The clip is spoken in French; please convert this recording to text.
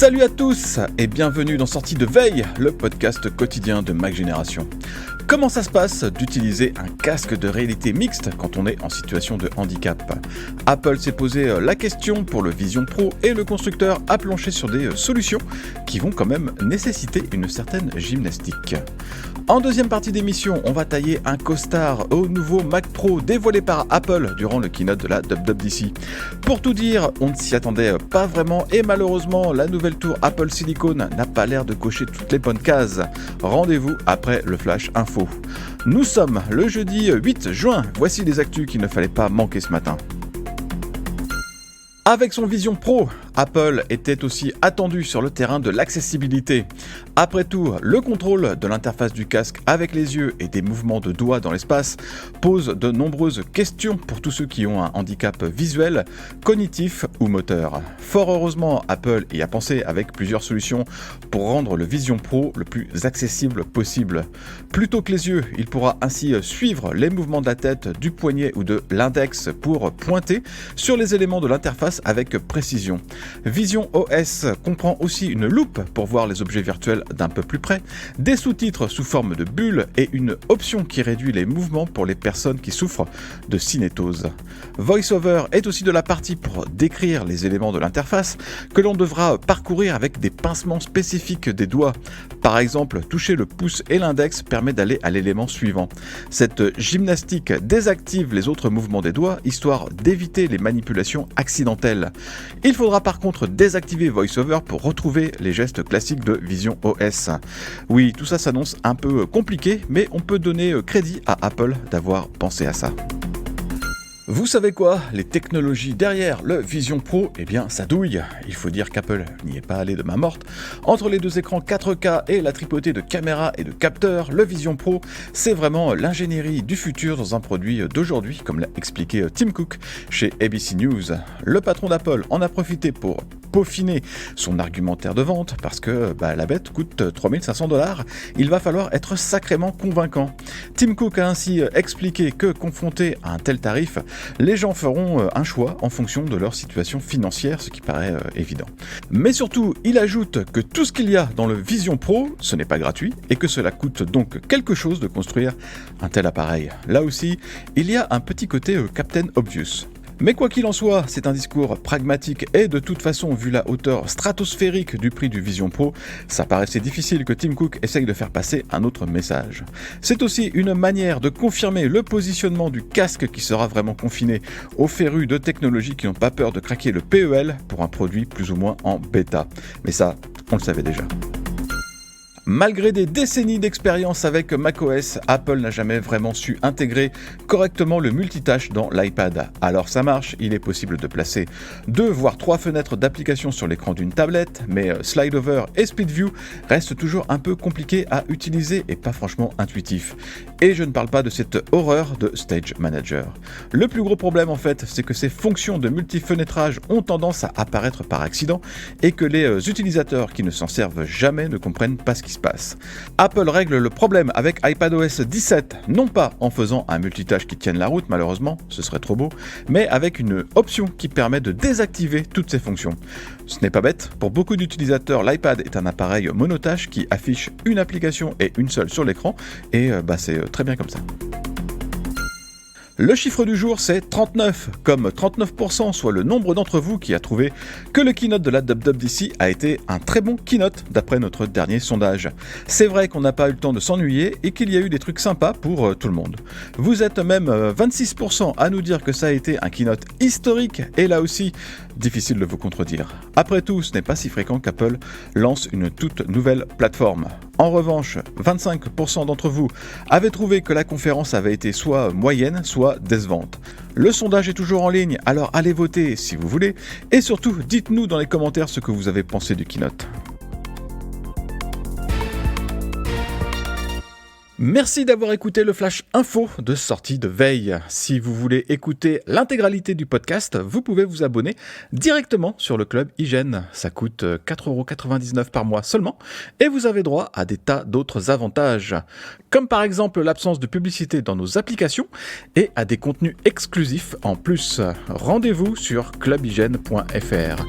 Salut à tous et bienvenue dans Sortie de Veille, le podcast quotidien de Mac Génération. Comment ça se passe d'utiliser un casque de réalité mixte quand on est en situation de handicap ? Apple s'est posé la question pour le Vision Pro et le constructeur a planché sur des solutions qui vont quand même nécessiter une certaine gymnastique. En deuxième partie d'émission, on va tailler un costard au nouveau Mac Pro dévoilé par Apple durant le keynote de la WWDC. Pour tout dire, on ne s'y attendait pas vraiment et malheureusement, la nouvelle tour Apple Silicon n'a pas l'air de cocher toutes les bonnes cases. Rendez-vous après le Flash Info. Nous sommes le jeudi 8 juin, voici les actus qu'il ne fallait pas manquer ce matin. Avec son Vision Pro, Apple était aussi attendu sur le terrain de l'accessibilité. Après tout, le contrôle de l'interface du casque avec les yeux et des mouvements de doigts dans l'espace pose de nombreuses questions pour tous ceux qui ont un handicap visuel, cognitif ou moteur. Fort heureusement, Apple y a pensé avec plusieurs solutions pour rendre le Vision Pro le plus accessible possible. Plutôt que les yeux, il pourra ainsi suivre les mouvements de la tête, du poignet ou de l'index pour pointer sur les éléments de l'interface avec précision. Vision OS comprend aussi une loupe pour voir les objets virtuels d'un peu plus près, des sous-titres sous forme de bulles et une option qui réduit les mouvements pour les personnes qui souffrent de cinétose. VoiceOver est aussi de la partie pour décrire les éléments de l'interface que l'on devra parcourir avec des pincements spécifiques des doigts. Par exemple, toucher le pouce et l'index permet d'aller à l'élément suivant. Cette gymnastique désactive les autres mouvements des doigts, histoire d'éviter les manipulations accidentelles. Il faudra par contre désactiver VoiceOver pour retrouver les gestes classiques de Vision OS. Oui, tout ça s'annonce un peu compliqué, mais on peut donner crédit à Apple d'avoir pensé à ça. Vous savez quoi ? Les technologies derrière le Vision Pro, eh bien ça douille. Il faut dire qu'Apple n'y est pas allé de main morte. Entre les deux écrans 4K et la tripotée de caméras et de capteurs, le Vision Pro, c'est vraiment l'ingénierie du futur dans un produit d'aujourd'hui, comme l'a expliqué Tim Cook chez ABC News. Le patron d'Apple en a profité pour peaufiner son argumentaire de vente parce que la bête coûte $3 500. Il va falloir être sacrément convaincant. Tim Cook a ainsi expliqué que confronté à un tel tarif, les gens feront un choix en fonction de leur situation financière, ce qui paraît évident. Mais surtout, il ajoute que tout ce qu'il y a dans le Vision Pro, ce n'est pas gratuit et que cela coûte donc quelque chose de construire un tel appareil. Là aussi, il y a un petit côté Captain Obvious. Mais quoi qu'il en soit, c'est un discours pragmatique et de toute façon, vu la hauteur stratosphérique du prix du Vision Pro, ça paraissait difficile que Tim Cook essaye de faire passer un autre message. C'est aussi une manière de confirmer le positionnement du casque qui sera vraiment confiné aux férus de technologies qui n'ont pas peur de craquer le PEL pour un produit plus ou moins en bêta. Mais ça, on le savait déjà. Malgré des décennies d'expérience avec macOS, Apple n'a jamais vraiment su intégrer correctement le multitâche dans l'iPad. Alors ça marche, il est possible de placer 2 voire 3 fenêtres d'application sur l'écran d'une tablette, mais SlideOver et SpeedView restent toujours un peu compliqués à utiliser et pas franchement intuitifs. Et je ne parle pas de cette horreur de Stage Manager. Le plus gros problème en fait, c'est que ces fonctions de multifenêtrage ont tendance à apparaître par accident et que les utilisateurs qui ne s'en servent jamais ne comprennent pas ce qui se passe. Apple règle le problème avec iPadOS 17, non pas en faisant un multitâche qui tienne la route, malheureusement, ce serait trop beau, mais avec une option qui permet de désactiver toutes ces fonctions. Ce n'est pas bête, pour beaucoup d'utilisateurs, l'iPad est un appareil monotâche qui affiche une application et une seule sur l'écran, et c'est très bien comme ça. Le chiffre du jour, c'est 39, comme 39%, soit le nombre d'entre vous qui a trouvé que le keynote de la WWDC a été un très bon keynote, d'après notre dernier sondage. C'est vrai qu'on n'a pas eu le temps de s'ennuyer et qu'il y a eu des trucs sympas pour tout le monde. Vous êtes même 26% à nous dire que ça a été un keynote historique, et là aussi, difficile de vous contredire. Après tout, ce n'est pas si fréquent qu'Apple lance une toute nouvelle plateforme. En revanche, 25% d'entre vous avaient trouvé que la conférence avait été soit moyenne, soit décevante. Le sondage est toujours en ligne, alors allez voter si vous voulez, et surtout, dites-nous dans les commentaires ce que vous avez pensé du keynote. Merci d'avoir écouté le Flash Info de Sortie de Veille. Si vous voulez écouter l'intégralité du podcast, vous pouvez vous abonner directement sur le club Hygiène. Ça coûte 4,99€ par mois seulement et vous avez droit à des tas d'autres avantages, comme par exemple l'absence de publicité dans nos applications et à des contenus exclusifs en plus. Rendez-vous sur clubhygiène.fr.